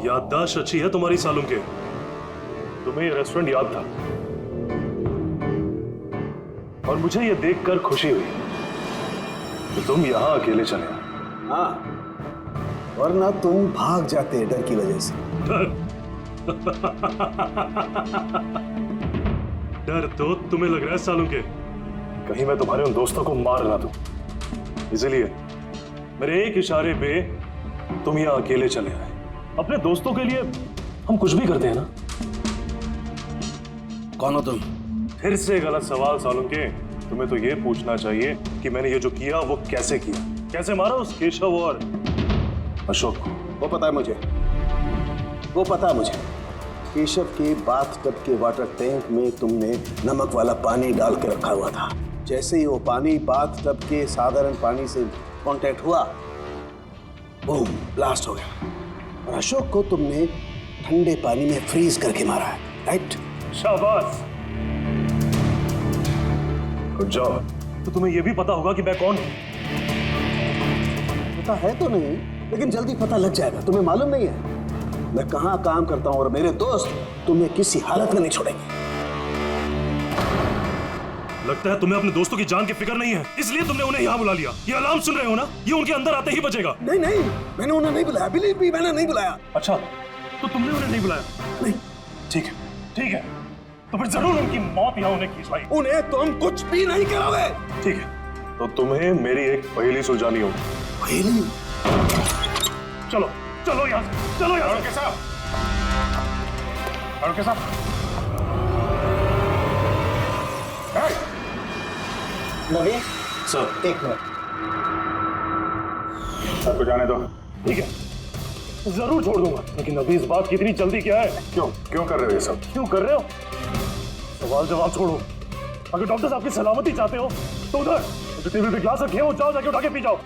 याददाश्त अच्छी है तुम्हारी सालुम के। तुम्हें ये रेस्टोरेंट याद था और मुझे ये देखकर खुशी हुई कि तुम यहां अकेले चले आए। हाँ, वरना तुम भाग जाते डर की वजह से। डर तो तुम्हें लग रहा है सालुम के, कहीं मैं तुम्हारे उन दोस्तों को मार ना दूं, इसलिए मेरे एक इशारे पे तुम यहां अकेले चले आए। अपने दोस्तों के लिए हम कुछ भी करते हैं ना। कौन हो तुम? फिर से गलत सवाल सालुम के। तुम्हें तो ये पूछना चाहिए कि मैंने ये जो किया वो कैसे किया, कैसे मारा उस केशव और अशोक को। वो पता है मुझे, वो पता है मुझे। केशव के बाथटब के वाटर टैंक में तुमने नमक वाला पानी डाल के रखा हुआ था। जैसे ही वो पानी बाथटब के साधारण पानी से कांटेक्ट हुआ, बूम, ब्लास्ट हो गया। और अशोक को तुमने ठंडे पानी में फ्रीज करके मारा है, राइट? शाबाश। Good job. तो तुम्हें यह भी पता होगा कि मैं कौन हूं? पता है तो नहीं, लेकिन जल्दी पता लग जाएगा। तुम्हें मालूम नहीं है मैं कहां काम करता हूं, और मेरे दोस्त तुम्हें किसी हालत में नहीं छोड़ेंगे। लगता है तुम्हें अपने दोस्तों की जान की फिक्र नहीं है, इसलिए तुमने उन्हें यहाँ बुला लिया। ये अलार्म सुन रहे हो ना, ये उनके अंदर आते ही बजेगा। नहीं नहीं, मैंने उन्हें नहीं बुलाया, बिलीव मी, मैंने नहीं बुलाया। अच्छा, तो तुमने उन्हें नहीं बुलाया? नहीं। ठीक है, ठीक है, तो फिर जरूर उनकी मौत यहाँ उन्हें खींचवाई। उन्हें तुम कुछ भी नहीं करोगे। ठीक है, तो तुम्हें मेरी एक पहेली सुलझानी होगी। पहेली? चलो चलो यहाँ से, चलो यहाँ से। के साथ नवी सर, एक मिनट, सबको जाने दो। ठीक है, जरूर छोड़ दूंगा, लेकिन अभी इस बात की इतनी जल्दी क्या है? क्यों कर रहे हो ये सब? क्यों कर रहे हो? सवाल जवाब छोड़ो। अगर डॉक्टर साहब की सलामती चाहते हो तो उधर जो टेबल पे ग्लास रखे हैं वो जाओ, जाके उठा के पी जाओ।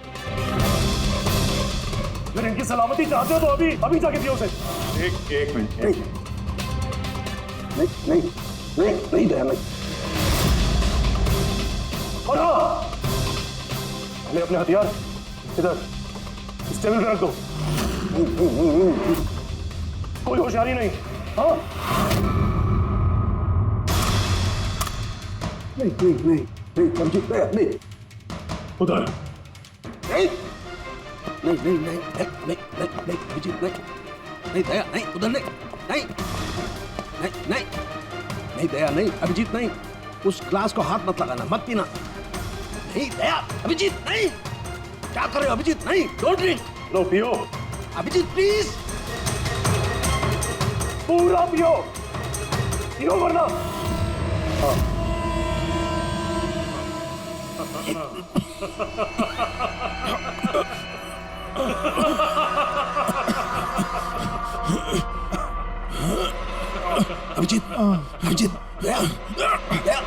अगर इनकी सलामती चाहते हो तो अभी जाके पियो उसे। एक मिनट। नहीं दया, नहीं। और हाँ, पहले अपने हथियार इधर इस टेबल पे रख दो। कोई होशियारी नहीं। हाँ, नहीं, समझी नहीं। उधर नहीं, अभिजीत नहीं, दया नहीं, उधर नहीं, नहीं दया नहीं, अभिजीत नहीं, उस ग्लास को हाथ मत लगाना, मत पीना। नहीं दया, अभिजीत नहीं, क्या कर रहे हो अभिजीत? नहीं, डोंट ड्रिंक। लो पियो अभिजीत प्लीज। पूरा पियो वरना। हाँ। अभिजीत, दया, दया।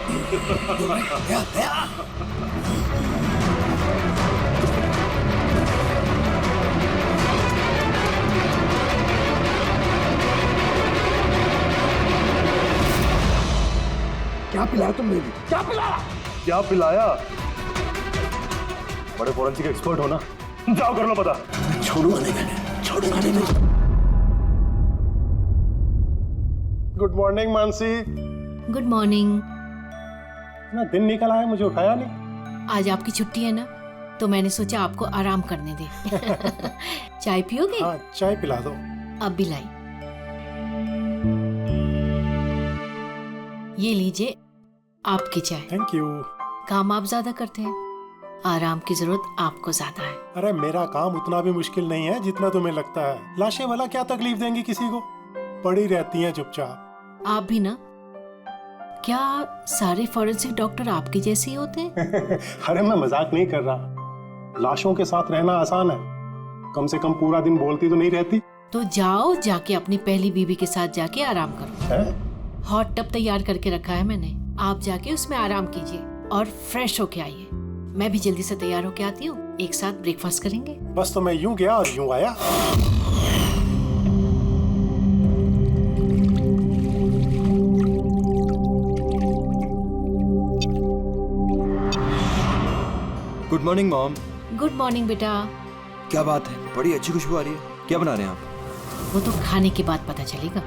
क्या पिलाया तुमने? क्या पिलाया? बड़े फॉरेंसिक एक्सपर्ट हो ना, जाओ कर लो पता। छोड़ूंगा नहीं। Good morning Mansi. Good morning. ना दिन निकल आया, मुझे उठाया नहीं। आज आपकी छुट्टी है ना, तो मैंने सोचा आपको आराम करने दे। चाय पियोगे? हाँ, चाय पिला दो। अब भी लाई। ये लीजिए आपकी चाय। Thank you. काम आप ज्यादा करते हैं, आराम की जरूरत आपको ज्यादा है। अरे मेरा काम उतना भी मुश्किल नहीं है जितना तुम्हें लगता है। लाशें वाला क्या तकलीफ देंगी किसी को, पड़ी रहती हैं चुपचाप। आप भी ना? क्या सारे फॉरेंसिक डॉक्टर आपके जैसे ही होते हैं? अरे मैं मजाक नहीं कर रहा। लाशों के साथ रहना आसान है, कम से कम पूरा दिन बोलती तो नहीं रहती। तो जाओ, जाके अपनी पहली बीवी के साथ जाके आराम करो। है? हॉट टब तैयार करके रखा है मैंने, आप जाके उसमें आराम कीजिए और फ्रेश होके आइए। मैं भी जल्दी से तैयार होके आती हूँ, एक साथ ब्रेकफास्ट करेंगे। बस तो मैं यूं गया और यूं आया। Good morning mom. Good morning बेटा। क्या बात है, बड़ी अच्छी खुशबू आ रही है। क्या बना रहे हैं आप? वो तो खाने के बाद पता चलेगा।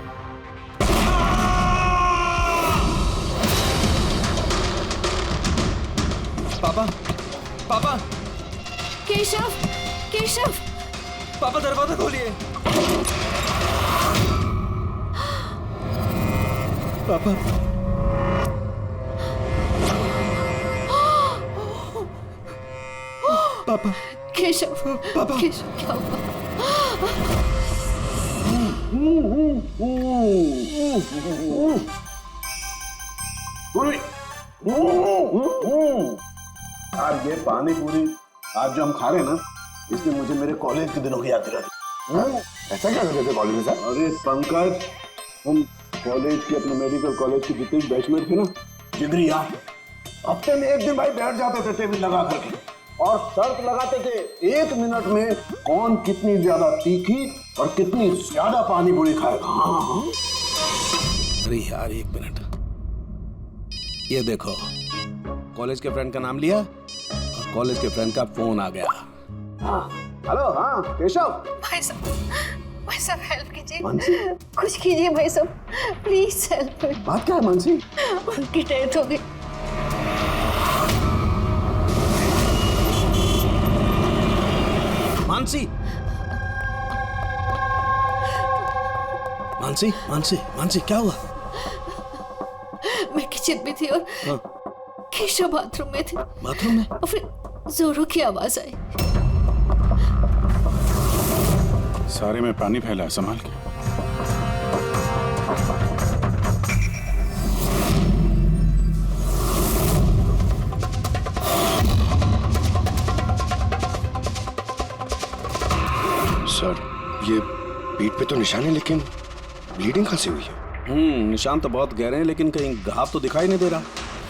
पापा, पापा, केशव, केशव, पापा दरवाजा खोलिए। पापा, पापा, केशव, पापा, केशव क्या हुआ? यार ये पानी पूरी आज जो हम खा रहे हैं ना, इसने मुझे मेरे कॉलेज के दिनों की याद दिला दी। ऐसा क्या करते थे कॉलेज में सर? अरे पंकज, हम कॉलेज के अपने मेडिकल कॉलेज के जितने भी बैचलर थे ना, जिगरी यार, हफ्ते में एक दिन भाई बैठ जाते थे टेबल लगा करके और शर्त लगाते थे 1 मिनट में कौन कितनी ज्यादा तीखी और कितनी ज्यादा पानी पूरी खाएगा। हाँ। अरे यार 1 मिनट, ये देखो कॉलेज के फ्रेंड का नाम लिया और कॉलेज के फ्रेंड का फोन आ गया। हाँ हेलो, हाँ केशव। भाई साहब हेल्प कीजिए, मानसी, कुछ कीजिए भाई साहब, प्लीज हेल्प। बात क्या है मानसी? उनकी डेथ हो गई। मानसी, मानसी, मानसी, मानसी क्या हुआ? मैं किचन में थी और केशव बाथरूम में थे। बाथरूम में? और फिर जोरों की आवाज आई। सारे में पानी फैला है, संभाल के। सर ये पीठ पे तो निशान है, लेकिन ब्लीडिंग कहाँ से हुई है? निशान तो बहुत गहरे हैं, लेकिन कहीं घाव तो दिखाई नहीं दे रहा।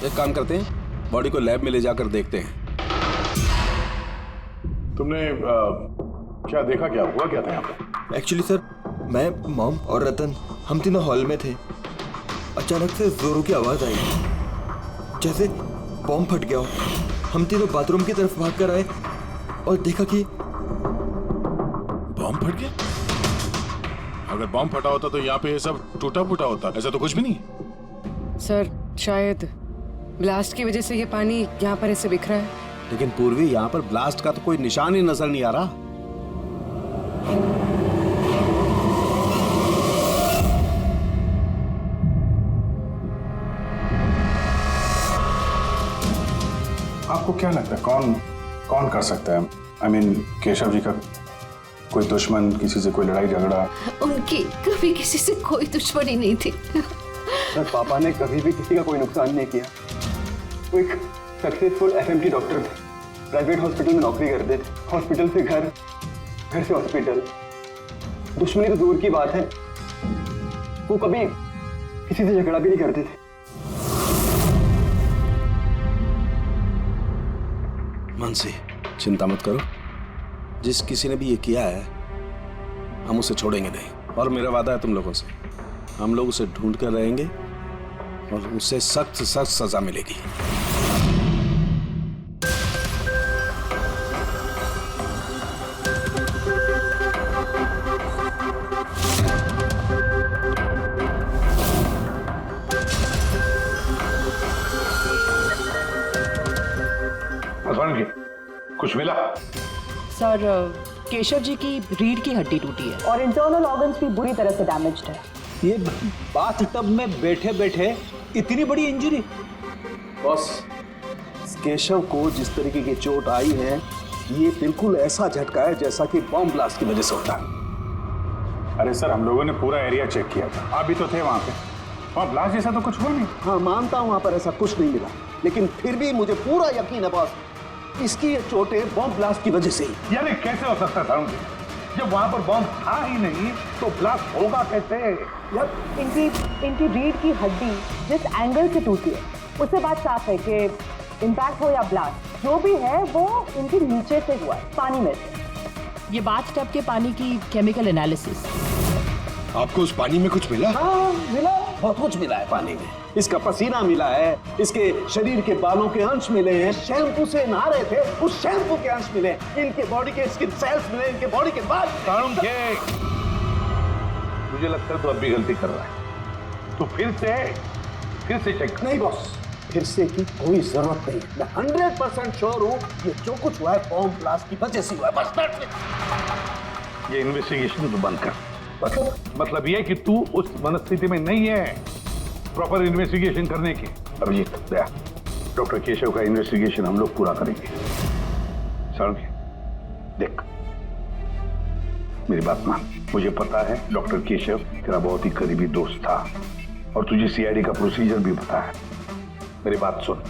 एक काम करते हैं, बॉडी को लैब में ले जाकर देखते हैं। तुमने क्या देखा, क्या हुआ, क्या था यहाँ पे? एक्चुअली सर, मैं, मॉम और रतन हम तीनों हॉल में थे। अचानक से जोरों की आवाज आई, जैसे बॉम्ब फट गया हो। हम तीनों बाथरूम की तरफ भाग कर आए और देखा कि बॉम्ब फट गया? अगर बॉम्ब फटा होता तो यहाँ पे ये सब टूटा फूटा होता, ऐसा तो कुछ भी नहीं। सर शायद ब्लास्ट की वजह से ये पानी यहाँ पर ऐसे बिखरा है। लेकिन पूर्वी, यहाँ पर ब्लास्ट का तो कोई निशान ही नजर नहीं आ रहा। आपको क्या लगता है कौन कर सकता है? I mean, केशव जी का कोई दुश्मन, किसी से कोई लड़ाई झगड़ा? उनकी कभी किसी से कोई दुश्मनी नहीं थी। सर पापा ने कभी भी किसी का कोई नुकसान नहीं किया। वो एक सक्सेसफुल एफएमटी डॉक्टर थे, प्राइवेट हॉस्पिटल में नौकरी करते थे, हॉस्पिटल से घर, घर से हॉस्पिटल। दुश्मनी तो दूर की बात है, वो कभी किसी से झगड़ा भी नहीं करते थे। मानसी, चिंता मत करो, जिस किसी ने भी ये किया है हम उसे छोड़ेंगे नहीं। और मेरा वादा है तुम लोगों से, हम लोग उसे ढूंढ कर रहेंगे और उसे सख्त सख्त सजा मिलेगी। कुछ मिला? सर केशव जी की रीढ़ की हड्डी टूटी है और इंटरनल ऑर्गन्स भी बुरी तरह से डैमेज्ड है। ये बाथ टब में बैठे बैठे इतनी बड़ी इंजरी? बॉस, केशव को जिस तरीके की चोट आई है, ये बिल्कुल ऐसा झटका है जैसा कि बॉम्ब ब्लास्ट की वजह से होता है। अरे सर, हम लोगों ने पूरा एरिया चेक किया था, आप भी तो थे वहां पे। वहां ब्लास्ट जैसा तो कुछ हुआ नहीं। हाँ मानता हूं, वहां पर ऐसा कुछ नहीं मिला, लेकिन फिर भी मुझे पूरा यकीन है बॉस, इसकी ये चोटें बॉम्ब ब्लास्ट की वजह से ही। यानी कैसे हो सकता था? जब वहां पर बॉम्ब था ही नहीं तो ब्लास्ट होगा कैसे? यार इनकी रीढ़ की हड्डी जिस एंगल से टूटी है, उससे बात साफ है कि इम्पैक्ट हो या ब्लास्ट, जो भी है वो इनके नीचे से हुआ है, पानी में से। ये बाथ टब के पानी की केमिकल एनालिसिस। आपको उस पानी में कुछ मिला? हाँ मिला, बहुत कुछ मिला है पानी में। इसका पसीना मिला है, इसके शरीर के बालों के अंश मिले हैं, शैम्पू से नहा रहे थे उस शैम्पू के अंश मिले, इनके बॉडी के स्किन सेल्स मिले, इनके बॉडी के बाद। मुझे लगता है तू अब भी गलती कर रहा है। तू फिर से चेक। नहीं बॉस, फिर से की कोई जरूरत नहीं। मैं 100% श्योर हूँ ये जो कुछ हुआ है बॉम्ब ब्लास्ट की वजह से हुआ है। बस ये इन्वेस्टिगेशन तो बंद कर। मतलब ये कि तू उस मनस्थिति में नहीं है प्रॉपर इन्वेस्टिगेशन करने की। अभिजीत, डॉक्टर केशव का इन्वेस्टिगेशन हम लोग पूरा करेंगे। सालुंखे, देख मेरी बात मान। मुझे पता है डॉक्टर केशव तेरा बहुत ही करीबी दोस्त था और तुझे सीआईडी का प्रोसीजर भी पता है। मेरी बात सुन,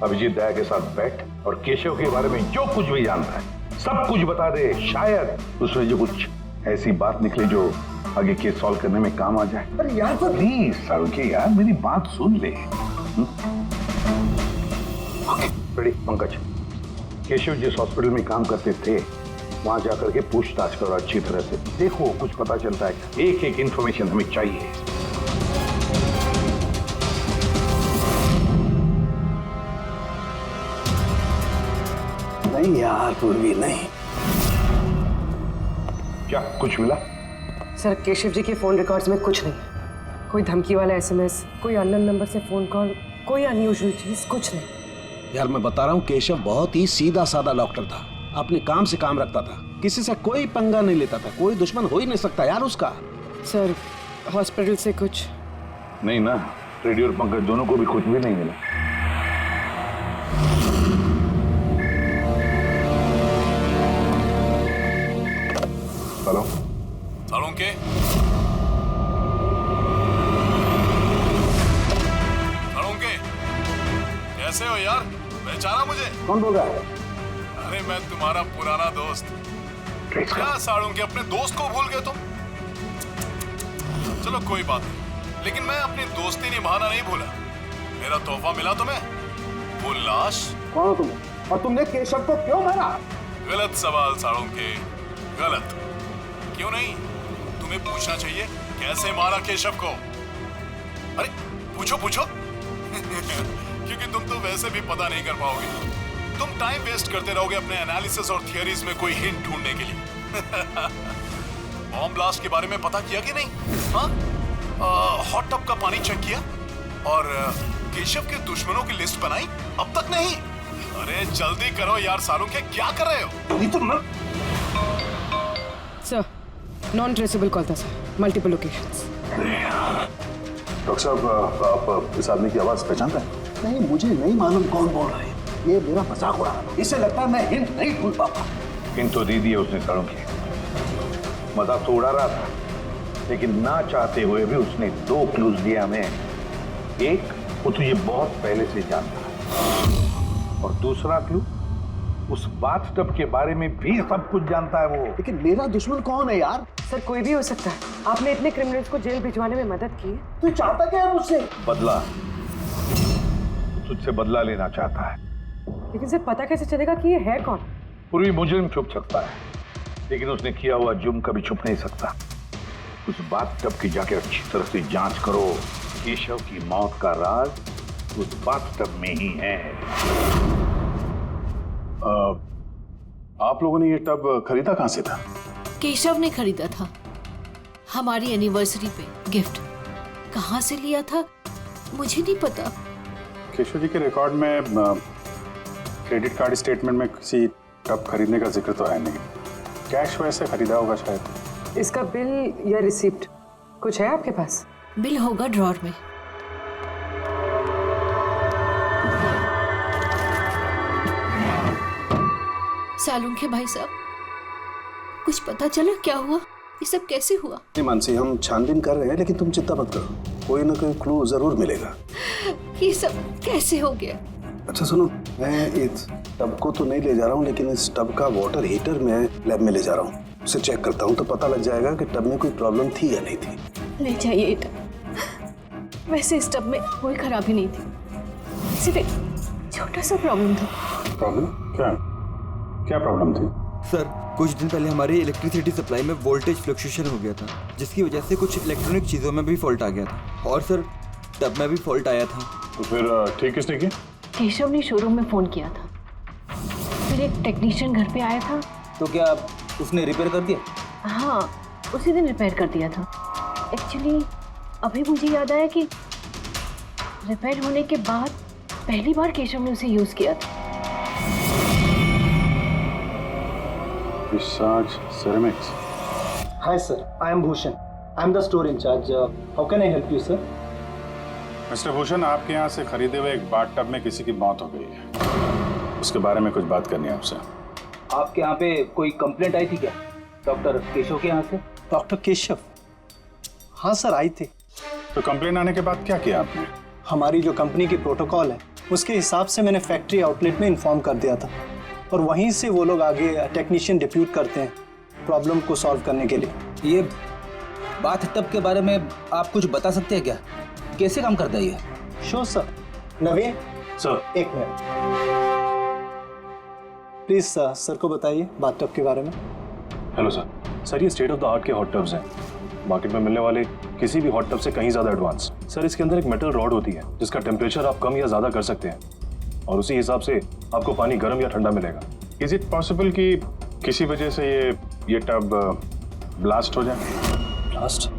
अभिजीत दया के साथ बैठ और केशव के बारे में जो कुछ भी जानता है सब कुछ बता दे। शायद उसमें जो कुछ ऐसी बात निकले जो आगे केस सॉल्व करने में काम आ जाए। अरे यार तो प्लीज सालुंखे यार, मेरी बात सुन ले। Okay ready. पंकज, केशव जिस हॉस्पिटल में काम करते थे वहां जाकर के पूछताछ करो अच्छी तरह से। देखो कुछ पता चलता है। एक एक इंफॉर्मेशन हमें चाहिए। नहीं यार पूर्वी, नहीं। क्या कुछ मिला? सर, केशव जी के फोन रिकॉर्ड्स में कुछ नहीं है। कोई धमकी वाला एसएमएस, कोई अननोन नंबर से फोन कॉल, कोई अनयूजुअल चीज, कुछ नहीं। यार मैं बता रहा हूँ, केशव बहुत ही सीधा साधा डॉक्टर था। अपने काम से काम रखता था, किसी से कोई पंगा नहीं लेता था। कोई दुश्मन हो ही नहीं सकता यार उसका। सर, हॉस्पिटल से कुछ नहीं ना? रेडी और पंकज दोनों को भी कुछ भी नहीं मिला। हेलो सालुंखे, सालुंखे, कैसे हो यार? पहचाना मुझे? कौन बोल रहा है? अरे मैं तुम्हारा पुराना दोस्त। क्या सालुंखे, अपने दोस्त को भूल गए तुम? चलो कोई बात नहीं, लेकिन मैं अपनी दोस्ती निभाना नहीं भूला। मेरा तोहफा मिला तुम्हें, वो लाश। कौन हो तुम? और तुमने केशव को क्यों मारा? गलत सवाल सालुंखे, गलत। क्यों नहीं? तुम्हें पूछना चाहिए कैसे मारा केशव को। अरे पूछो पूछो। क्योंकि तुम तो वैसे भी पता नहीं कर पाओगे। तुम टाइम वेस्ट करते रहोगे अपने एनालिसिस और थियरीज में कोई हिंट ढूंढने के लिए। बॉम्ब ब्लास्ट के बारे में पता किया कि नहीं? हाँ, हॉट टब का पानी चेक किया और केशव के दुश्मनों की लिस्ट बनाई? अब तक नहीं? अरे जल्दी करो यार सालुंखे, क्या कर रहे हो? नहीं तो मैं... सर, नॉन ट्रेसेबल कॉल था सर, मल्टीपल लोकेशंस। डॉक्टर साहब, आप इस आदमी की आवाज पहचानते हैं? नहीं, मुझे नहीं मालूम कौन बोल रहा है। ये मेरा मजाक उड़ा रहा है। इसे लगता है मैं हिंट नहीं ढूंढ पाता। हिंट तो दे दिया उसने सालुंखे। मजाक तो उड़ा रहा था, लेकिन ना चाहते हुए भी उसने 2 क्लूज दिया हमें। एक, वो तुझे बहुत पहले से जानता है, और दूसरा क्लू, उस बाथटब के बारे में भी सब कुछ जानता है वो। लेकिन मेरा दुश्मन कौन है यार? सर, कोई भी हो सकता है। आपने इतने क्रिमिनल्स को जेल भिजवाने में मदद की। तू चाहता क्या है मुझसे? बदला। तुझसे बदला लेना चाहता है। लेकिन सर, पता कैसे चलेगा कि ये है कौन? पूर्वी मुजरिम छुप सकता है, लेकिन उसने किया हुआ जुर्म कभी छुप नहीं सकता। उस बाथटब की जाके अच्छी तरह से जांच करो। केशव की मौत का राज उस बाथटब में ही है। आप लोगों ने ये टब खरीदा कहां से था? केशव ने खरीदा था हमारी एनिवर्सरी पे गिफ्ट। कहाँ से लिया था मुझे नहीं पता। केशव जी के रिकॉर्ड में क्रेडिट कार्ड स्टेटमेंट में किसी टब खरीदने का जिक्र तो है नहीं। कैश वैसे खरीदा होगा शायद। इसका बिल या रिसिप्ट कुछ है आपके पास? बिल होगा ड्रॉर में। सालुंखे भाई साहब, कुछ पता चला क्या हुआ? ये सब कैसे हुआ? नहीं मानसी, हम छानबीन कर रहे हैं, लेकिन तुम चिंता मत करो, कोई ना कोई क्लू जरूर मिलेगा। ये सब कैसे हो गया? अच्छा सुनो, मैं इस टब को तो नहीं ले जा रहा हूँ, लेकिन इस टब का वाटर हीटर मैं लैब में ले जा रहा हूँ। उसे चेक करता हूँ तो पता लग जाएगा कि टब में कोई प्रॉब्लम थी या नहीं थी। ले जाइए ये टब। वैसे इस टब में कोई खराबी नहीं थी, सिर्फ एक छोटा सा प्रॉब्लम था। प्रॉब्लम? क्या प्रॉब्लम थी? सर, कुछ दिन पहले हमारी इलेक्ट्रिसिटी सप्लाई में वोल्टेज फ्लक्चुएशन हो गया था, जिसकी वजह से कुछ इलेक्ट्रॉनिक चीज़ों में भी फॉल्ट आ गया था। और सर, टब में भी फॉल्ट आया था। तो फिर ठीक किसने किया? केशव ने शोरूम में फोन किया था, फिर एक टेक्नीशियन घर पे आया था। तो क्या उसने रिपेयर कर दिया? हाँ, उसी दिन रिपेयर कर दिया था। एक्चुअली अभी मुझे याद आया कि रिपेयर होने के बाद पहली बार केशव ने उसे यूज किया था। Visage ceramics. Hi sir, I am Bhushan. I am the store in charge. How can I help you, sir? Mister Bhushan, आपके यहाँ से खरीदे हुए एक बाथ में किसी की मौत हो गई है। उसके बारे में कुछ बात करनी है आपसे। आपके यहाँ पे कोई कंप्लेंट आई थी क्या डॉक्टर केशव के यहाँ से? डॉक्टर केशव? हाँ सर, आई थी। तो कंप्लेंट आने के बाद क्या किया आपने? हमारी जो कंपनी की प्रोटोकॉल है उसके हिसाब से मैंने फैक्ट्री आउटलेट में इन्फॉर्म कर दिया था और वहीं से वो लोग आगे टेक्नीशियन डिप्यूट करते हैं प्रॉब्लम को सॉल्व करने के लिए। ये बाथ टब के बारे में आप कुछ बता सकते हैं क्या? कैसे काम करता है ये? Sure sir. नवीन सर, एक मिनट प्लीज सर को बताइए बाथ टब के बारे में। Hello sir. सर, ये स्टेट ऑफ द आर्ट के हॉट टब्स हैं, मार्केट में मिलने वाले किसी भी हॉट टब से कहीं ज़्यादा एडवांस। सर, इसके अंदर एक मेटल रॉड होती है जिसका टेम्परेचर आप कम या ज़्यादा कर सकते हैं और उसी हिसाब से आपको पानी गर्म या ठंडा मिलेगा। इज इट पॉसिबल कि किसी वजह से ये टब ब्लास्ट हो जाए? ब्लास्ट?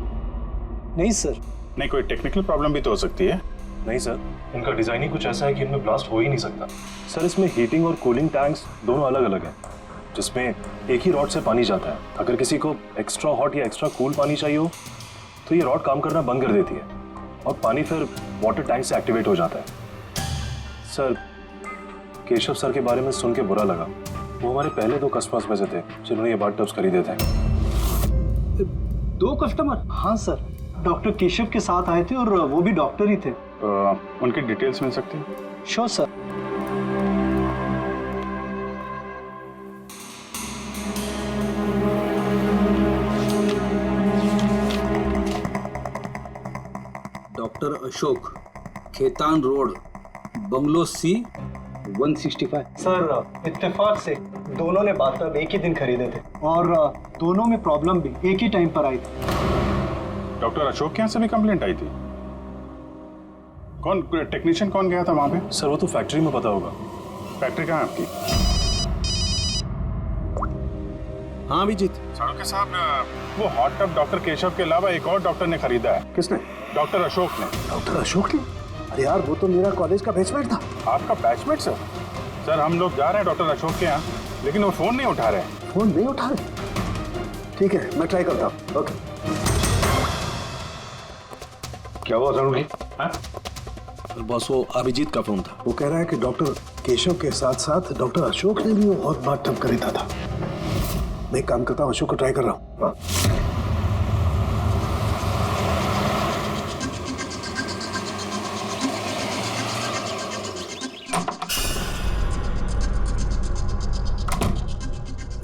नहीं सर। नहीं, कोई टेक्निकल प्रॉब्लम भी तो हो सकती है। नहीं सर, इनका डिजाइन ही कुछ ऐसा है कि इनमें ब्लास्ट हो ही नहीं सकता। सर, इसमें हीटिंग और कूलिंग टैंक्स दोनों अलग अलग हैं, जिसमें एक ही रॉड से पानी जाता है। अगर किसी को एक्स्ट्रा हॉट या एक्स्ट्रा कूल पानी चाहिए हो तो ये रॉड काम करना बंद कर देती है और पानी फिर वाटर टैंक से एक्टिवेट हो जाता है। सर, केशव सर के बारे में सुन के बुरा लगा। वो हमारे पहले 2 कस्टमर्स में से थे जिन्होंने ये बाथ टब्स खरीदे थे। 2 कस्टमर? हाँ सर, डॉक्टर केशव के साथ आए थे और वो भी डॉक्टर ही थे। उनकी डिटेल्स मिल सकती है? Sure sir. Doctor Ashok, Khetan road, bungalow C 165। Sir, इत्तेफाक से दोनों ने बाथ टब एक ही दिन खरीदे थे और दोनों में प्रॉब्लम भी एक ही टाइम पर आई थी। डॉक्टर अशोक के यहाँ से भी कंप्लेंट आई थी? कौन टेक्नीशियन कौन गया था वहाँ पे? सर, वो तो फैक्ट्री में पता होगा। फैक्ट्री कहाँ है आपकी? हाँ अभिजीत। साड़ू के साहब, वो हॉट टब डॉक्टर केशव के अलावा एक और डॉक्टर ने खरीदा है। किसने? डॉक्टर अशोक ने। डॉक्टर अशोक ने? अरे यार, वो तो मेरा कॉलेज का बैचमेट था। आपका बैचमेट सर? सर, हम लोग जा रहे हैं डॉक्टर अशोक के यहाँ, लेकिन वो फोन नहीं उठा रहे। फोन नहीं उठा रहे? ठीक है, मैं ट्राई करता हूँ। ओके। क्या हुआ साड़ू जी? बस वो अभिजीत का फोन था। वो कह रहा है कि डॉक्टर केशव के साथ साथ डॉक्टर अशोक ने भी वो बहुत बात टब खरीदा था। मैं एक काम करता हूँ, अशोक को ट्राई कर रहा हूँ।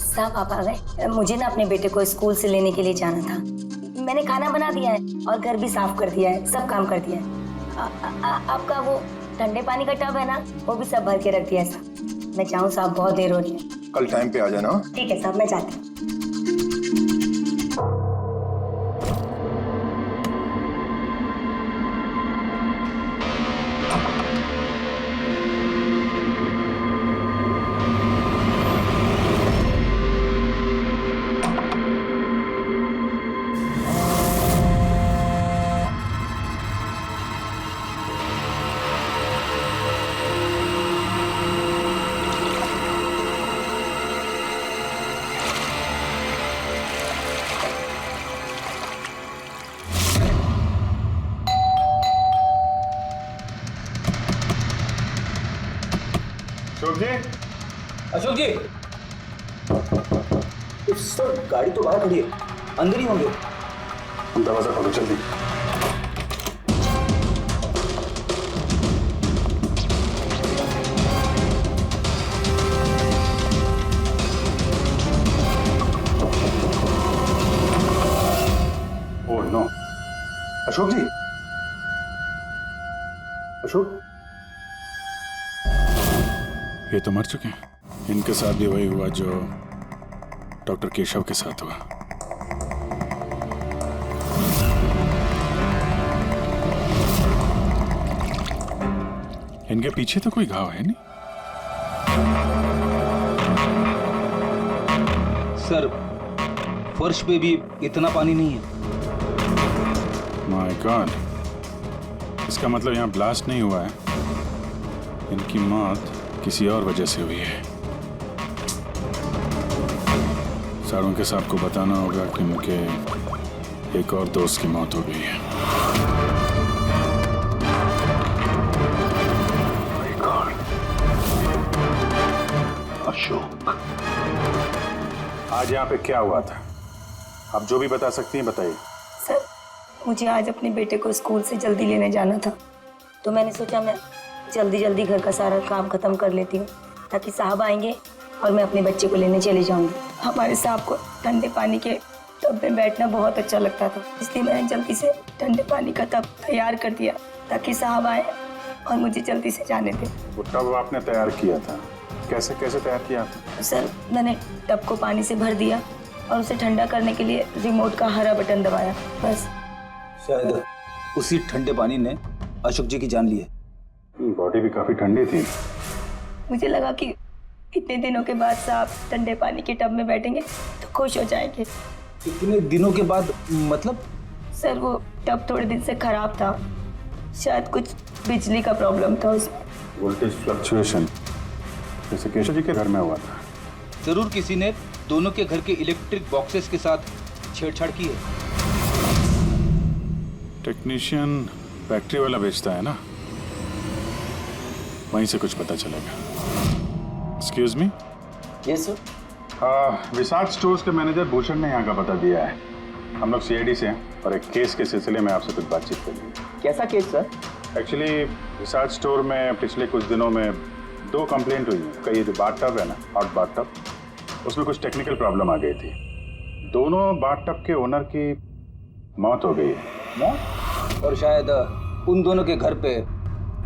साहब आप आ गए? मुझे ना अपने बेटे को स्कूल से लेने के लिए जाना था। मैंने खाना बना दिया है और घर भी साफ कर दिया है, सब काम कर दिया है। आपका वो ठंडे पानी का टब है ना, वो भी सब भर के रख दिया है साहब। मैं चाहूँ साहब, बहुत देर हो रही है। कल टाइम पे आ जाना। ठीक है साहब, मैं जाती हूँ। अशोक जी? अशोक जी, सर गाड़ी तो बाहर खड़ी है, अंदर ही होंगे। दरवाजा खोलो जल्दी। Oh no. अशोक जी? अशोक? ये तो मर चुके हैं। इनके साथ भी वही हुआ जो डॉक्टर केशव के साथ हुआ। इनके पीछे तो कोई घाव है नहीं? सर, फर्श पे भी इतना पानी नहीं है। माय गॉड, इसका मतलब यहाँ ब्लास्ट नहीं हुआ है, इनकी मौत किसी और वजह से हुई है। सारों के साहब को बताना होगा कि उनके एक और दोस्त की मौत हो गई है। अशोक, आज यहाँ पे क्या हुआ था? आप जो भी बता सकती हैं बताइए। सर, मुझे आज अपने बेटे को स्कूल से जल्दी लेने जाना था, तो मैंने सोचा मैं जल्दी जल्दी घर का सारा काम खत्म कर लेती हूँ ताकि साहब आएंगे और मैं अपने बच्चे को लेने चली जाऊंगी। हमारे साहब को ठंडे पानी के टब में बैठना बहुत अच्छा लगता था, इसलिए मैंने जल्दी से ठंडे पानी का टब तैयार कर दिया ताकि साहब आए और मुझे जल्दी से जाने दें। वो टब आपने तैयार किया था, कैसे कैसे तैयार किया था? सर, मैंने टब को पानी से भर दिया और उसे ठंडा करने के लिए रिमोट का हरा बटन दबाया, बस। शायद उसी ठंडे पानी ने अशोक जी की जान ली है। बॉडी भी काफी ठंडी थी। मुझे लगा कि इतने दिनों के बाद साहब ठंडे पानी के टब में बैठेंगे तो खुश हो जाएंगे। इतने दिनों के बाद मतलब? सर, वो टब थोड़े दिन से खराब था, शायद कुछ बिजली का प्रॉब्लम था उसमें। वोल्टेज फ्लक्चुएशन, जैसे केशव जी के घर में हुआ था। जरूर किसी ने दोनों के घर के इलेक्ट्रिक बॉक्सेस के साथ छेड़छाड़ की है। टेक्नीशियन फैक्ट्री वाला बेचता है ना, वहीं से कुछ पता चलेगा। Excuse me. Yes sir. Vishal stores के मैनेजर भूषण ने यहाँ का पता दिया है। हम लोग सीआईडी से हैं और एक केस के सिलसिले में आपसे कुछ बातचीत करेंगे। कैसा केस सर? एक्चुअली विशाल स्टोर में पिछले कुछ दिनों में 2 कंप्लेंट हुई है। कई जो बाथ टब है ना, हॉट बाथ टब, उसमें कुछ टेक्निकल प्रॉब्लम आ गई थी। दोनों बाथ टब के ओनर की मौत हो गई है। मौत? और शायद उन दोनों के घर पे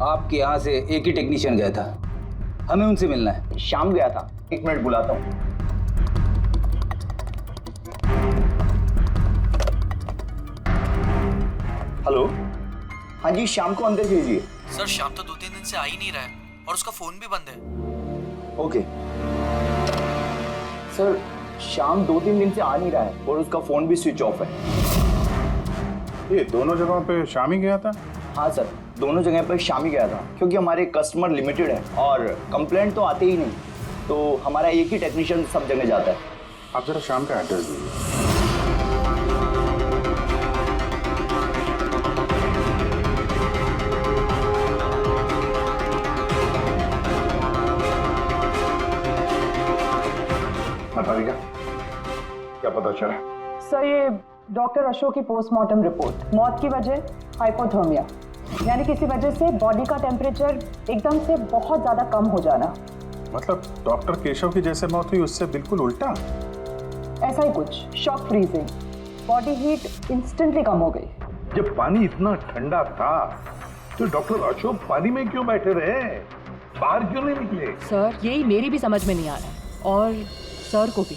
आपके यहाँ से एक ही टेक्नीशियन गया था। हमें उनसे मिलना है। शाम गया था, 1 मिनट बुलाता हूँ। हेलो, हाँ जी, शाम को अंदर भेजिए। सर, शाम तो 2-3 दिन से आ ही नहीं रहा है और उसका फोन भी बंद है। ओके सर, शाम 2-3 दिन से आ नहीं रहा है और उसका फोन भी स्विच ऑफ है। ये दोनों जगहों पे शाम ही गया था? हाँ सर, दोनों जगह पर शाम ही गया था, क्योंकि हमारे कस्टमर लिमिटेड है और कंप्लेंट तो आते ही नहीं, तो हमारा एक ही टेक्नीशियन सब जगह जाता है। आप जरा शाम का एड्रेस दीजिए। बताइएगा, क्या पता चला? सर, ये डॉक्टर अशोक की पोस्टमार्टम रिपोर्ट, मौत की वजह हाइपोथर्मिया, यानी किसी वजह से बॉडी का टेम्परेचर एकदम से बहुत ज्यादा कम हो जाना। मतलब डॉक्टर केशव की जैसे मौत हुई उससे बिल्कुल उल्टा? ऐसा ही कुछ, shock freezing, body heat instantly कम हो गई। जब पानी इतना ठंडा था तो डॉक्टर अशोक पानी में क्यों बैठे रहे, बाहर क्यों नहीं निकले? सर, यही मेरी भी समझ में नहीं आ रहा है और सर को भी।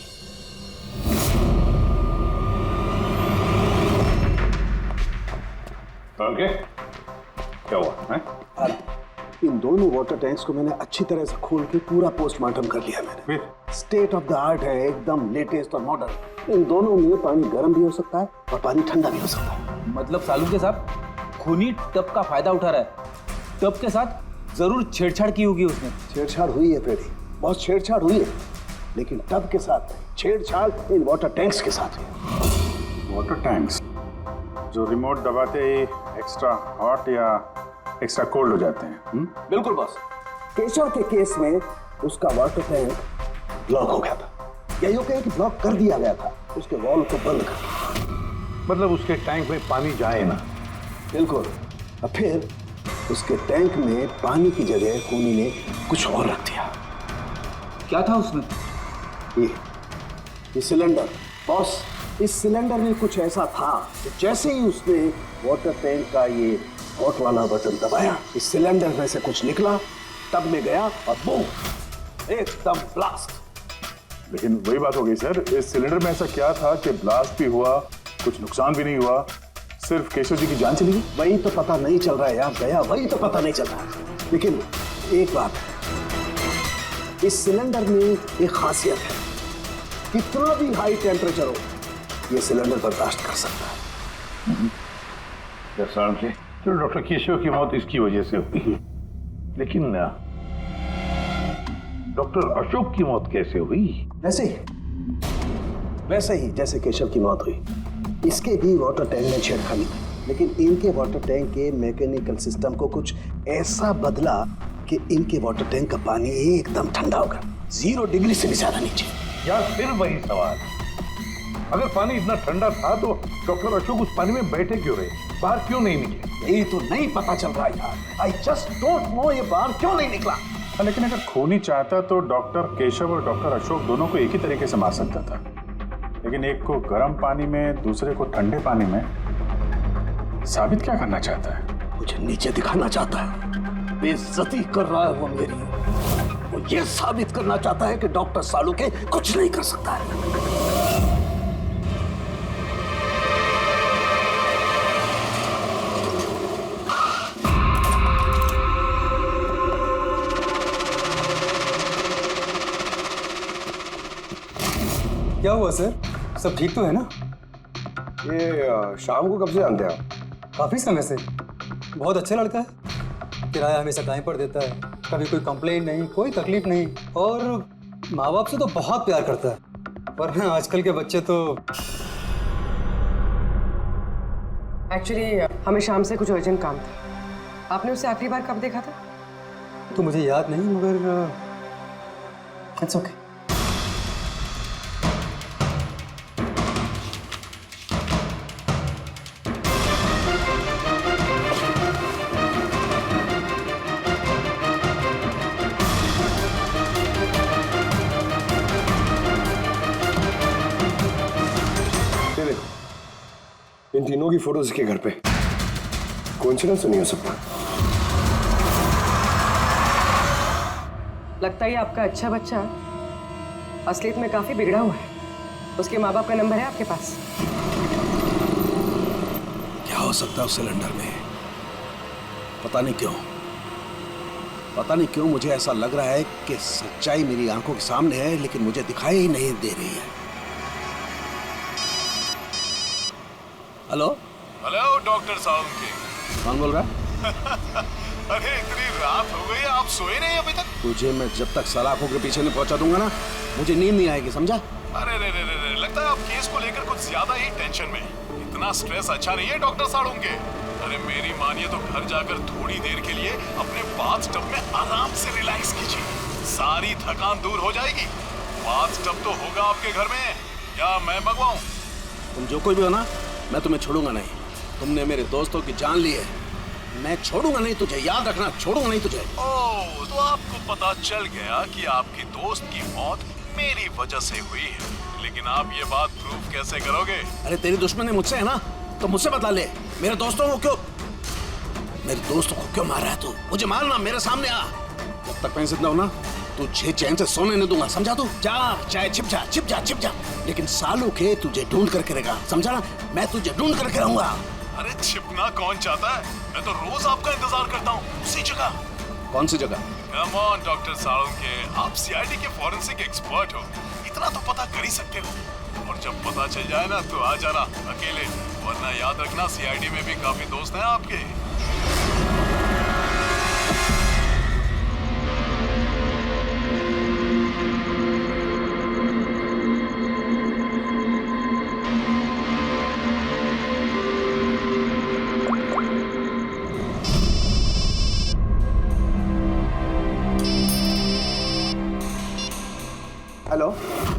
ओके, क्या हुआ है? इन दोनों वाटर टैंक्स को मैंने अच्छी तरह से खोल के पूरा पोस्टमार्टम कर लिया मैंने। स्टेट ऑफ द आर्ट है, एकदम लेटेस्ट और मॉडर्न। इन दोनों में पानी गर्म भी हो सकता है और पानी ठंडा भी हो सकता है। मतलब सालू के साथ खूनी टब का फायदा उठा रहा है। टब के साथ जरूर छेड़छाड़ की होगी उसने। छेड़छाड़ हुई है फ्रेडी, बहुत छेड़छाड़ हुई है, लेकिन टब के साथ छेड़छाड़ इन वाटर टैंक्स के साथ है। वाटर टैंक्स जो रिमोट दबाते ही एक्स्ट्रा हॉट या एक्स्ट्रा कोल्ड हो जाते हैं। बिल्कुल बॉस। केशव के केस में उसका वाटर टैंक ब्लॉक हो गया था, या यूं कहें कि ब्लॉक कर दिया गया था, उसके वॉल को बंद कर दिया। मतलब उसके टैंक में पानी जाए ना? बिल्कुल। और फिर उसके टैंक में पानी की जगह खूनी ने कुछ और रख दिया। क्या था उसमें? ये सिलेंडर बॉस। इस सिलेंडर में कुछ ऐसा था कि जैसे ही उसने वाटर टैंक का ये हॉट वाला बटन दबाया, इस सिलेंडर में से कुछ निकला, टब में गया और बूम, एकदम ब्लास्ट। लेकिन वही बात हो गई सर, इस सिलेंडर में ऐसा क्या था कि ब्लास्ट भी हुआ, कुछ नुकसान भी नहीं हुआ, सिर्फ केशव जी की जान चली गई? वही तो पता नहीं चल रहा है यार गया, वही तो पता नहीं चल रहा है। लेकिन एक बात है, इस सिलेंडर में एक खासियत है, कितना भी हाई टेम्परेचर हो ये सिलेंडर बर्दाश्त कर सकता है। साहब के तो डॉक्टर केशव की मौत इसकी वजह से हुई, लेकिन डॉक्टर अशोक की मौत कैसे हुई? वैसे ही जैसे केशव की मौत हुई। इसके भी वाटर टैंक में छेड़खानी थी, लेकिन इनके वाटर टैंक के मैकेनिकल सिस्टम को कुछ ऐसा बदला कि इनके वाटर टैंक का पानी एकदम ठंडा हो गया, 0 डिग्री से भी ज्यादा नीचे। यार फिर वही सवाल, अगर पानी इतना ठंडा था तो डॉक्टर अशोक उस पानी में बैठे क्यों रहे, बाहर क्यों नहीं निकले? यही तो नहीं पता चल रहा यार। आई जस्ट डोंट नो ये बाहर क्यों नहीं निकला। लेकिन अगर खून ही चाहता तो डॉक्टर केशव और डॉक्टर अशोक दोनों को एक ही तरीके से मार सकता था, लेकिन एक को गर्म पानी में, दूसरे को ठंडे पानी में। साबित क्या करना चाहता है? मुझे नीचे दिखाना चाहता है, बेइज्जती कर रहा है वो मेरी। वो ये साबित करना चाहता है कि डॉक्टर सालू के कुछ नहीं कर सकता है। क्या हुआ सर? सब ठीक तो है ना? ये शाम को कब से जानते हैं आप? काफी समय से। बहुत अच्छा लड़का है, किराया हमेशा टाइम पर देता है, कभी कोई कंप्लेंट नहीं, कोई तकलीफ नहीं, और माँ बाप से तो बहुत प्यार करता है। पर हाँ, आजकल के बच्चे तो। एक्चुअली हमें शाम से कुछ अर्जेंट काम था। आपने उसे आखिरी बार कब देखा था? तो मुझे याद नहीं, मगर इट्स ओके। इन तीनों की फोटोज इसके घर पे, कोइंसिडेंस तो नहीं हो सकता। लगता है आपका अच्छा बच्चा असलियत में काफी बिगड़ा हुआ है। उसके माँ बाप का नंबर है आपके पास? क्या हो सकता है उस सिलेंडर में? पता नहीं क्यों मुझे ऐसा लग रहा है कि सच्चाई मेरी आंखों के सामने है, लेकिन मुझे दिखाई ही नहीं दे रही है। हेलो डॉक्टर साहब के। कौन बोल रहा है? अरे इतनी रात हो गई, आप सोए नहीं अभी तक? तुझे मैं जब तक सलाखों के पीछे नहीं पहुंचा दूंगा ना, मुझे नींद नहीं आएगी, समझा? अरे रे, लगता है आप केस को लेकर कुछ ज्यादा ही टेंशन में। इतना स्ट्रेस अच्छा नहीं है डॉक्टर साहब के। अरे मेरी मानिए तो घर जाकर थोड़ी देर के लिए अपने बाथ टब में आराम से रिलैक्स कीजिए, सारी थकान दूर हो जाएगी। बाथ टब तो होगा आपके घर में, या मैं मंगवाऊं? तुम जो कोई भी हो ना, मैं तुम्हें छोड़ूंगा नहीं। तुमने मेरे दोस्तों की जान ली है, मैं छोड़ूंगा नहीं तुझे, याद रखना, छोड़ूंगा नहीं तुझे। ओह, तो आपको पता चल गया कि आपकी दोस्त की मौत मेरी वजह से हुई है, लेकिन आप ये बात प्रूव कैसे करोगे? अरे तेरी दुश्मनी मुझसे है ना, तो मुझसे बता ले। मेरे दोस्तों को क्यों मार रहा है तू? मुझे मारना, मेरे सामने आ। जब तक मैं जिंदा हूं ना, तुझे चैन से सोने नहीं दूंगा, समझा? तू जा, चाहे छिप जा, लेकिन सालों के तुझे ढूंढ करके रहेगा, समझा ना? मैं तुझे ढूंढ करके रहूंगा। अरे छिपना कौन चाहता है? मैं तो रोज आपका इंतजार करता हूँ, उसी जगह। कौन सी जगह? कम ऑन डॉक्टर सालुंके के, आप सीआईडी के फॉरेंसिक एक्सपर्ट हो, इतना तो पता कर ही सकते हो। और जब पता चल जाए ना तो आ जाना अकेले, वरना याद रखना सीआईडी में भी काफी दोस्त हैं आपके।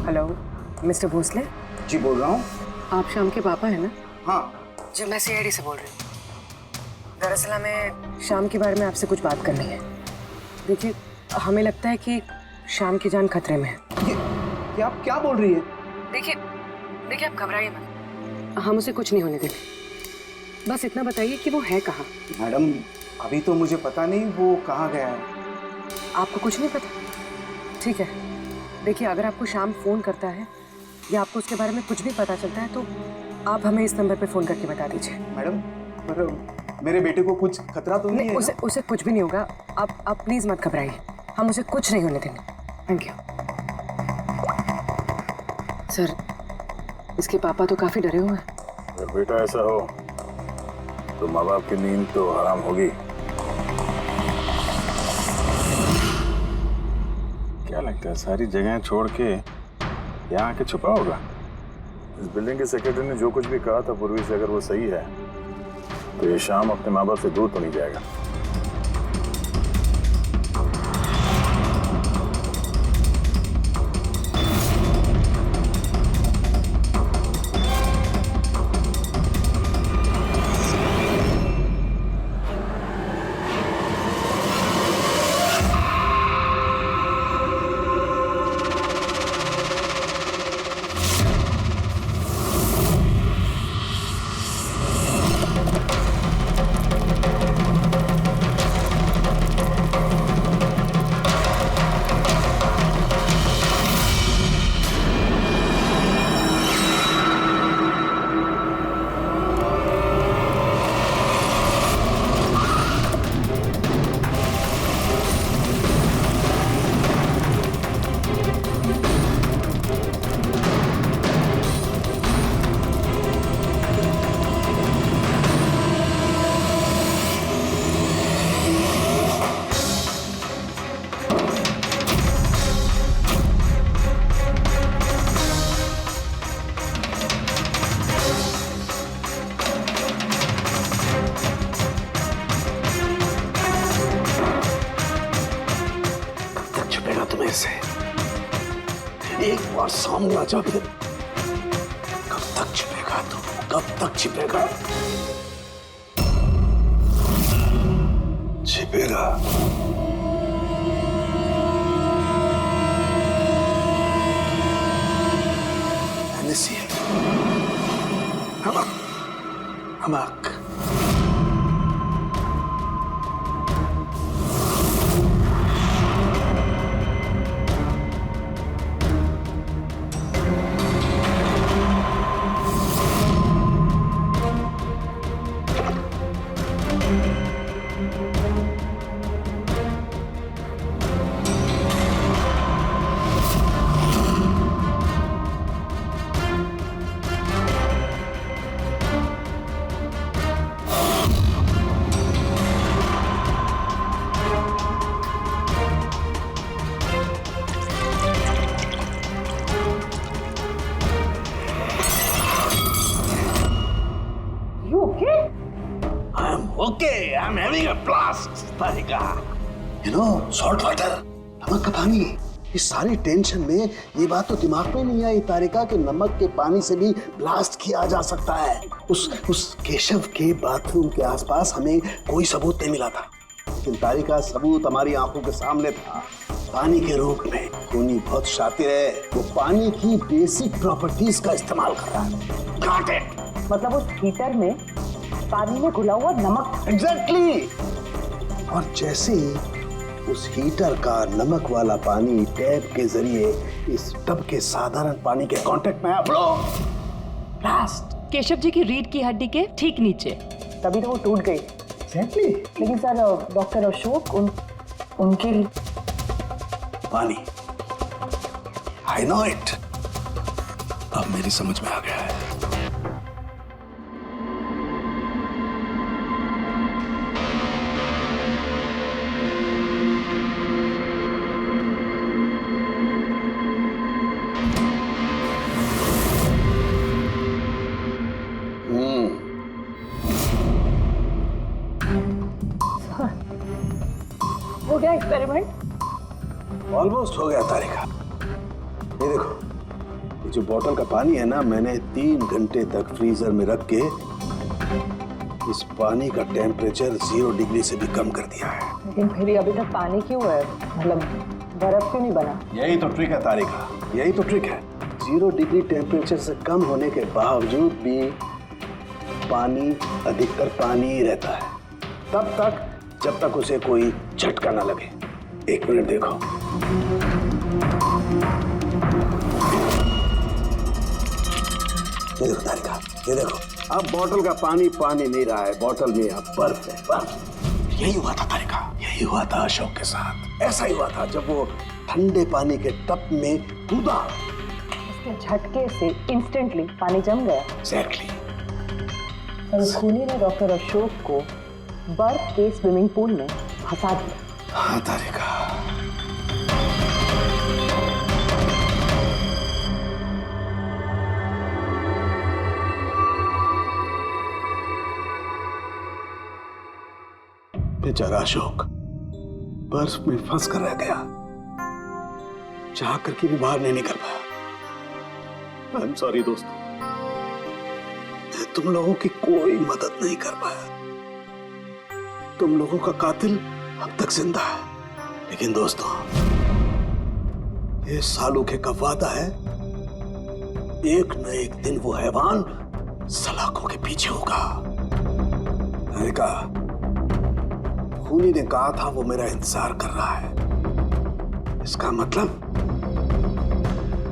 Hello mister Bhosle? जी बोल रहा हूँ। आप शाम के पापा है ना? हाँ जी, मैं सीआईडी से बोल रही हूँ। दरअसल हमें शाम के बारे में आपसे कुछ बात करनी है। देखिए, हमें लगता है कि शाम की जान खतरे में है। ये आप क्या बोल रही है? देखिए आप घबराइए मत, हम उसे कुछ नहीं होने देंगे। बस इतना बताइए कि वो है कहाँ? मैडम अभी तो मुझे पता नहीं वो कहाँ गया है। आपको कुछ नहीं पता? ठीक है, देखिए अगर आपको शाम फ़ोन करता है या आपको उसके बारे में कुछ भी पता चलता है तो आप हमें इस नंबर पे फ़ोन करके बता दीजिए। मैडम पर मेरे बेटे को कुछ खतरा तो नहीं है? उसे कुछ भी नहीं होगा। आप प्लीज़ मत घबराइए, हम उसे कुछ नहीं होने देंगे। Thank you sir. इसके पापा तो काफ़ी डरे हुए हैं। अगर बेटा ऐसा हो तो माँ बाप की नींद तो हराम होगी। क्या लगता है सारी जगह छोड़ के यहाँ आके छुपा होगा? इस बिल्डिंग के सेक्रेटरी ने जो कुछ भी कहा था पूर्वी से, अगर वो सही है तो ये शाम अपने माँ बाप से दूर तो नहीं जाएगा। एक बार सामने आ जा, फिर कब तक छिपेगा तू? कब तक छिपेगा? छिपेगा। हमक Okay, I'm having a blast, Tarika. You know, salt water, नमक का पानी। इस सारी टेंशन में ये बात तो दिमाग में नहीं आई तारिका कि नमक के पानी से भी ब्लास्ट किया जा सकता है। उस केशव के बाथरूम के आसपास हमें कोई सबूत नहीं मिला था, लेकिन तारिका सबूत हमारी आंखों के सामने था, पानी के रूप में। खूनी बहुत शातिर है, वो पानी की बेसिक प्रॉपर्टीज का इस्तेमाल कर रहा है। Got it? मतलब उस हीटर में पानी में घुला हुआ नमक। एग्जैक्टली। और जैसे ही उस हीटर का नमक वाला पानी टैप के जरिए इस टब के साधारण पानी के कांटेक्ट में आया, ब्लास्ट। केशव जी की रीढ़ की हड्डी के ठीक नीचे, तभी तो वो टूट गई। एग्जैक्टली। लेकिन सर डॉक्टर अशोक उनके पानी, आई नो इट, अब मेरी समझ में आ गया है। हो गया एक्सपेरिमेंट? ऑलमोस्ट हो गया तारिका। ये देखो, ये जो बोतल का पानी है ना, मैंने 3 घंटे तक फ्रीजर में रख के इस पानी का टेम्परेचर 0 डिग्री से भी कम कर दिया है। लेकिन फिर ये अभी तक पानी क्यों है? मतलब बर्फ क्यों नहीं बना? यही तो ट्रिक है तारिका, यही तो ट्रिक है। 0 डिग्री टेम्परेचर से कम होने के बावजूद भी पानी अधिकतर पानी ही रहता है, तब तक जब तक उसे कोई झटका ना लगे। 1 मिनट देखो, ये देखो तारिका, ये देखो, अब बोतल का पानी पानी नहीं रहा है, बोतल में अब बर्फ है, बर्फ। यही हुआ था तारिका, यही हुआ था अशोक के साथ। ऐसा ही हुआ था जब वो ठंडे पानी के टब में कूदा, उसके झटके से इंस्टेंटली पानी जम गया। एग्जैक्टली। खूनी ने डॉक्टर अशोक को बर्फ के स्विमिंग पूल में फंसा दिया। हाँ तारिका, बेचारा अशोक बर्फ में फंस कर रह गया, चाह करके भी बाहर नहीं निकल पाया। आई एम सॉरी दोस्तों, मैं तुम लोगों की कोई मदद नहीं कर पाया। तुम लोगों का कातिल अब तक जिंदा है, लेकिन दोस्तों ये सालूके का वादा है, एक न एक दिन वो हैवान सलाखों के पीछे होगा। मैंने कहा, खूनी ने कहा था वो मेरा इंतजार कर रहा है, इसका मतलब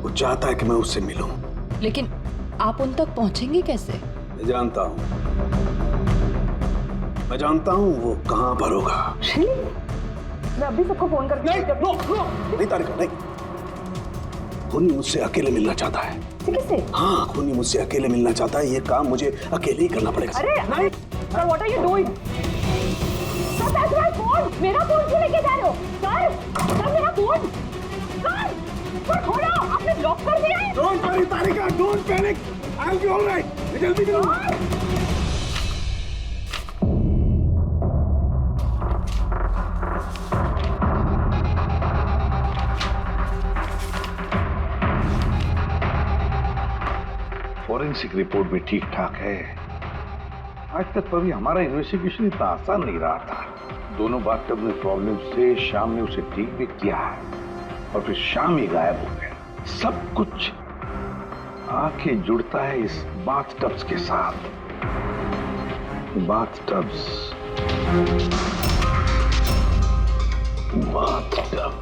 वो चाहता है कि मैं उससे मिलूं। लेकिन आप उन तक पहुंचेंगे कैसे? मैं जानता हूं वो कहां पर होगा। मैं अभी सबको फोन करके नहीं तारिका, नहीं। खूनी मुझसे अकेले मिलना चाहता है। किससे? हाँ, खूनी मुझसे अकेले मिलना चाहता है, ये काम मुझे अकेले ही करना पड़ेगा। अरे नहीं, sir what are you doing? Sir that's my phone. मेरा फोन क्यों लेके जा रहे हो? सर मेरा फोन। सर छोड़ो, आपने लॉक कर दिया है। Don't worry Tarika, don't panic, I will be alright. जल्दी करो। फॉरेंसिक रिपोर्ट भी ठीक ठाक है। आज तक कभी हमारा इन्वेस्टिगेशन इतना आसान नहीं रहा था। दोनों बाथटब में प्रॉब्लम से शाम ने उसे ठीक भी किया है और फिर शाम ही गायब हो गया। सब कुछ आके जुड़ता है इस बाथटब्स के साथ। बाथटब्स, बाथटब।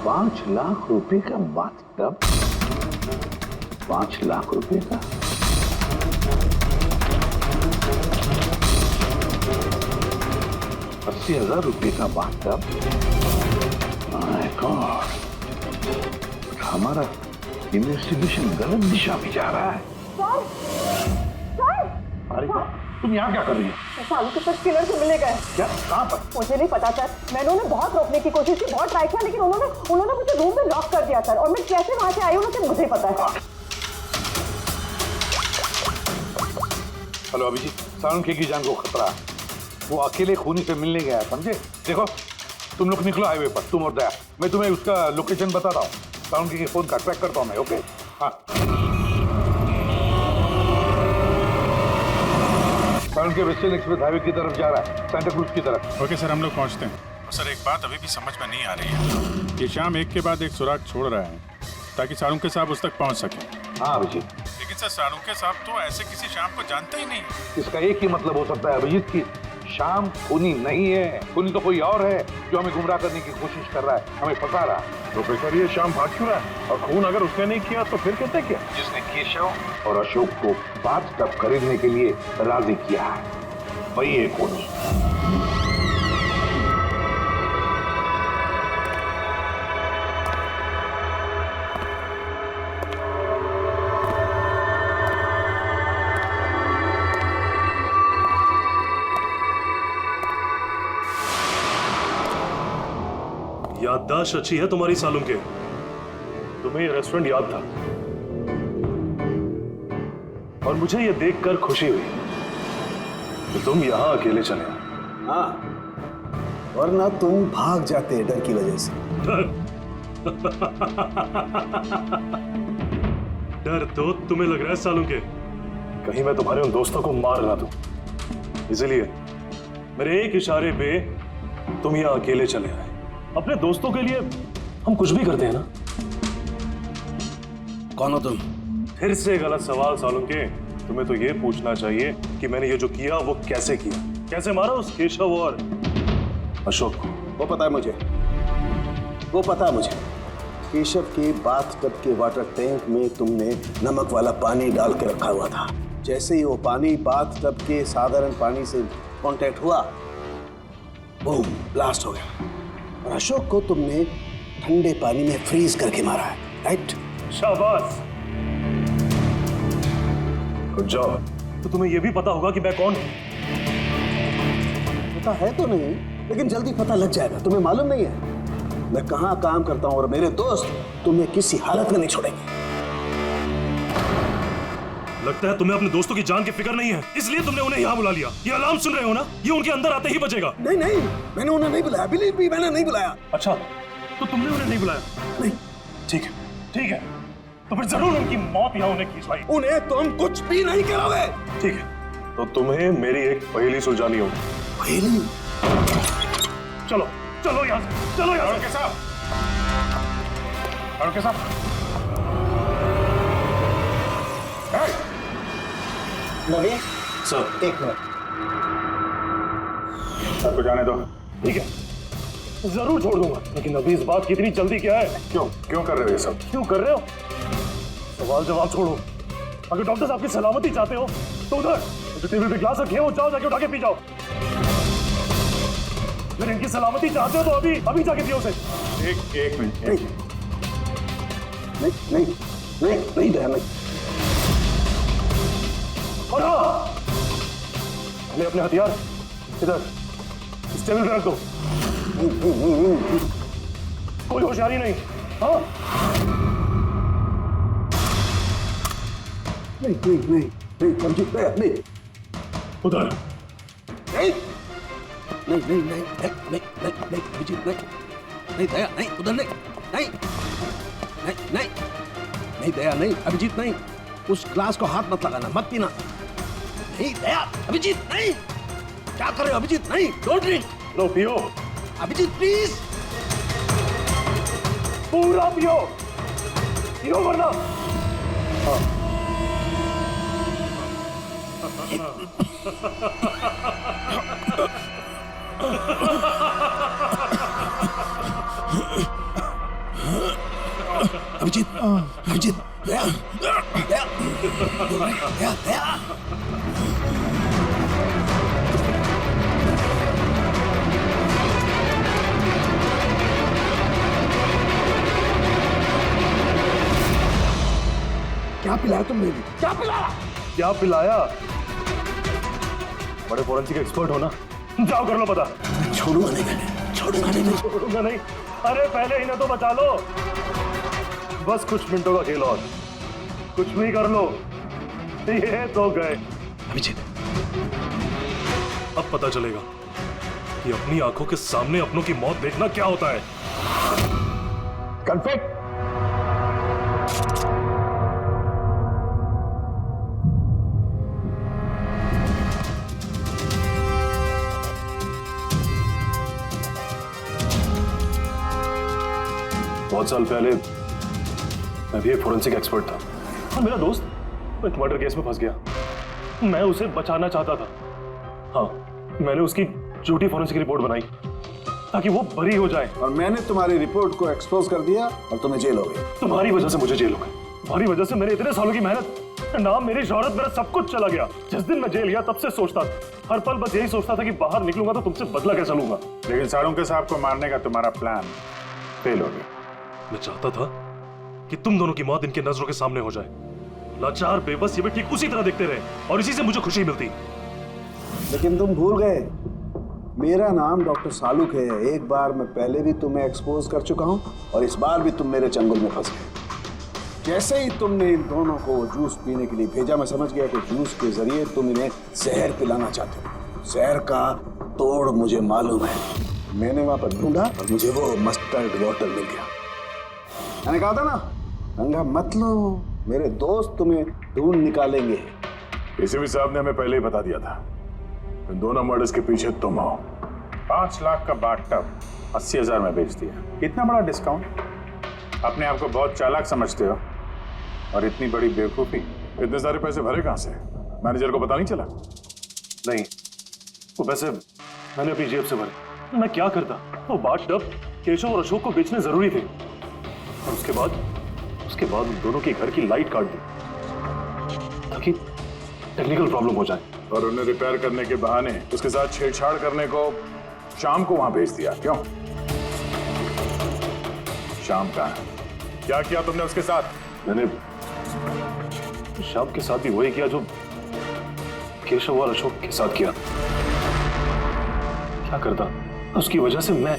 ₹5,00,000 का बाथटब, 5 लाख रुपए का। ₹80,000 का बाथटब। माय गॉड, हमारा इन्वेस्टिगेशन गलत दिशा में जा रहा है। अरे तुम यहाँ क्या कर रही हो? सालू के साथ किलर से मिले गए। क्या? कहाँ पर? मुझे नहीं पता सर, मैंने उन्हें बहुत रोकने की कोशिश की, बहुत ट्राई किया, लेकिन उन्होंने मुझे रूम में लॉक कर दिया सर, और मैं कैसे वहां से आई हूँ मुझे मुझे पता है। हेलो अभिजीत, सालुके की जान को खतरा है। वो अकेले खूनी से मिलने गया, समझे? देखो तुम लोग निकलो हाईवे पर, तुम और दया। मैं तुम्हें उसका लोकेशन बताता हूँ। सालुके के फोन का ट्रैक करता हूँ मैं। ओके? हाँ, सालुके वेस्टर्न एक्सप्रेस हाईवे की तरफ जा रहा है, सेंटा क्रूज की तरफ। ओके सर, हम लोग पहुंचते हैं। सर एक बात अभी भी समझ में नहीं आ रही है, ये शाम एक के बाद एक सुराग छोड़ रहा है ताकि सालुके साहब उस तक पहुंच सके। हाँ अभिजीत, लेकिन सर सालुके साहब तो ऐसे किसी शाम को जानते ही नहीं। इसका एक ही मतलब हो सकता है अभिजीत की शाम खूनी नहीं है, खूनी तो कोई और है जो हमें गुमराह करने की कोशिश कर रहा है, हमें फंसा रहा है। प्रोफेसर ये शाम भाग क्यों रहा है? और खून अगर उसने नहीं किया तो फिर किसने किया? जिसने केशव और अशोक को बाथटब खरीदने के लिए राजी किया है, वही है खूनी। याददाश्त अच्छी है तुम्हारी सालुके। तुम्हें ये रेस्टोरेंट याद था और मुझे ये देखकर खुशी हुई कि तुम यहां अकेले चले आए। हाँ, वरना तुम भाग जाते डर की वजह से। डर तो तुम्हें लग रहा है सालुके, कहीं मैं तुम्हारे उन दोस्तों को मार ना दूं, इसलिए मेरे एक इशारे पे तुम यहां अकेले चले आए। अपने दोस्तों के लिए हम कुछ भी करते हैं ना। कौन हो तुम? फिर से गलत सवाल सालुके। तुम्हें तो ये पूछना चाहिए कि मैंने ये जो किया वो कैसे किया, कैसे मारा उस केशव और अशोक को। वो पता है मुझे, वो पता है मुझे। केशव के बाथटब के वाटर टैंक में तुमने नमक वाला पानी डाल के रखा हुआ था। जैसे ही वो पानी बाथटब के साधारण पानी से कांटेक्ट हुआ, बूम, ब्लास्ट हो गया। और अशोक को तुमने ठंडे पानी में फ्रीज करके मारा है, राइट? शाबाश। Good job. तो तुम्हें यह भी पता होगा कि मैं कौन हूं? पता है तो नहीं, लेकिन जल्दी पता लग जाएगा। तुम्हें मालूम नहीं है मैं कहाँ काम करता हूँ, और मेरे दोस्त तुम्हें किसी हालत में नहीं छोड़ेंगे। लगता है तुम्हें अपने दोस्तों की जान की फिक्र नहीं है, इसलिए तुमने उन्हें यहाँ बुला लिया। ये अलार्म सुन रहे हो ना? ये उनके अंदर आते ही बजेगा। नहीं नहीं, मैंने उन्हें नहीं बुलाया, बिलीव मी, मैंने नहीं बुलाया। अच्छा, तो तुमने उन्हें नहीं बुलाया? नहीं। ठीक है, ठीक है, तो फिर जरूर उनकी मौत यहाँ उन्हें खींच लाई। उन्हें तुम कुछ भी नहीं कराओगे। ठीक है, तो तुम्हें मेरी एक पहेली सुलझानी होगी। पहेली? चलो चलो यहाँ से, चलो यहाँ से। साहब, नवीन सर, एक मिनट। सबको जाने दो। ठीक है, जरूर छोड़ दूंगा, लेकिन अभी इस बात की इतनी जल्दी क्या है? क्यों क्यों कर रहे हो ये सब? क्यों कर रहे हो? सवाल जवाब छोड़ो। अगर डॉक्टर साहब की सलामती चाहते हो तो उधर जो टेबल पे ग्लास रखे हो, जाओ जाके उठा के पी जाओ। अगर इनकी सलामती चाहते हो तो अभी अभी जाके पियो उसे। एक मिनट। नहीं नहीं नहीं नहीं दया नहीं। और हाँ, पहले अपने हथियार इधर इस टेबल पे रख दो। कोई होशियारी नहीं। हाँ, नहीं नहीं नहीं नहीं समझी, नहीं उधर नहीं नहीं नहीं नहीं नहीं नहीं नहीं अभिजीत नहीं नहीं दया नहीं, उधर नहीं नहीं नहीं नहीं नहीं दया नहीं, अभिजीत नहीं, उस ग्लास को हाथ मत लगाना, मत पीना। नहीं दया, अभिजीत नहीं, क्या कर रहे हो अभिजीत? नहीं, डोंट ड्रिंक। लो पियो अभिजीत प्लीज, पूरा पियो, पियो वरना। हाँ। अभिजीत अभिजीत दया दया दया दया। क्या पिलाया तुमने? क्या पिलाया? क्या पिलाया? बड़े फोरेंसिक एक्सपर्ट हो ना, जाओ कर लो पता। छोड़ूंगा नहीं, मैं छोड़ूंगा नहीं, छोड़ूंगा नहीं। अरे पहले इन्हें तो बचा लो, बस कुछ मिनटों का खेल और, कुछ भी कर लो। ये तो गए। अभिजीत, अब पता चलेगा कि अपनी आंखों के सामने अपनों की मौत देखना क्या होता है। कन्फेक्ट। बहुत साल पहले मैं भी एक फोरेंसिक एक्सपर्ट था, और मेरा दोस्त एक मर्डर केस में फंस गया। मैं उसे बचाना चाहता था। हाँ, मैंने उसकी झूठी फोरेंसिक रिपोर्ट बनाई ताकि वो बरी हो जाए। और मैंने तुम्हारी रिपोर्ट को एक्सपोज कर दिया और तुम्हें जेल हो गई। तुम्हारी वजह से मुझे जेल हो गई। तुम्हारी वजह से मेरे इतने सालों की मेहनत, नाम, मेरी शोहरत, मेरा सब कुछ चला गया। जिस दिन मैं जेल गया तब से सोचता था, हर पल बस यही सोचता था कि बाहर निकलूंगा तो तुमसे बदला कैसे लूंगा। लेकिन साळुंके साहब को मारने का तुम्हारा प्लान फेल हो गया। मैं चाहता था कि तुम दोनों की मौत इनके नजरों के सामने हो जाए। लाचार बेबस ये भी ठीक उसी तरह देखते रहे और इसी से मुझे खुशी मिलती। लेकिन तुम भूल गए, मेरा नाम डॉक्टर सालुक है। एक बार मैं पहले भी तुम्हें एक्सपोज कर चुका हूं और इस बार भी तुम मेरे चंगुल में फंस गए। जैसे ही तुमने इन दोनों को जूस पीने के लिए भेजा, मैं समझ गया कि जूस के जरिए तुम इन्हें जहर पिलाना चाहते हो। जहर का तोड़ मुझे मालूम है। मैंने वहां पर ढूंढा और मुझे वो मस्टर्ड वाटर मिल गया। मैंने कहा था ना, पंगा मत लो, मेरे दोस्त तुम्हें ढूंढ निकालेंगे। एसीपी साहब ने हमें पहले ही बता दिया था, इन दोनों मर्डर्स के पीछे तुम हो। 5 लाख का बाथटब 80,000 में बेच दिया। इतना बड़ा डिस्काउंट? अपने आप को बहुत चालाक समझते हो और इतनी बड़ी बेवकूफी। इतने सारे पैसे भरे कहां से? मैनेजर को पता नहीं चला? नहीं, वो पैसे मैंने अपनी जेब से भरे। मैं क्या करता? वो बाथटब केशव और अशोक को बेचने जरूरी थे, और उसके बाद उन दोनों के घर की लाइट काट दी ताकि टेक्निकल प्रॉब्लम हो जाए। और उन्हें रिपेयर करने के बहाने उसके साथ छेड़छाड़ करने को शाम को वहां भेज दिया। क्यों? शाम कहाँ है? क्या किया तुमने उसके साथ? मैंने शाम के साथ भी वही किया जो केशव और अशोक के साथ किया। क्या करता, उसकी वजह से मैं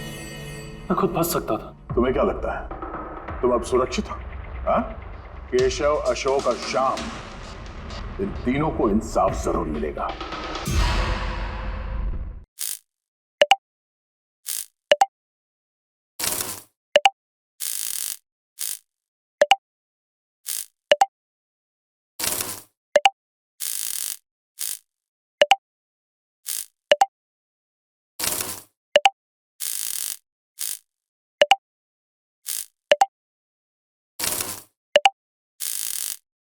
खुद फंस सकता था। तुम्हें क्या लगता है तुम अब सुरक्षित हो? हाँ? केशव, अशोक और श्याम, इन तीनों को इंसाफ जरूर मिलेगा।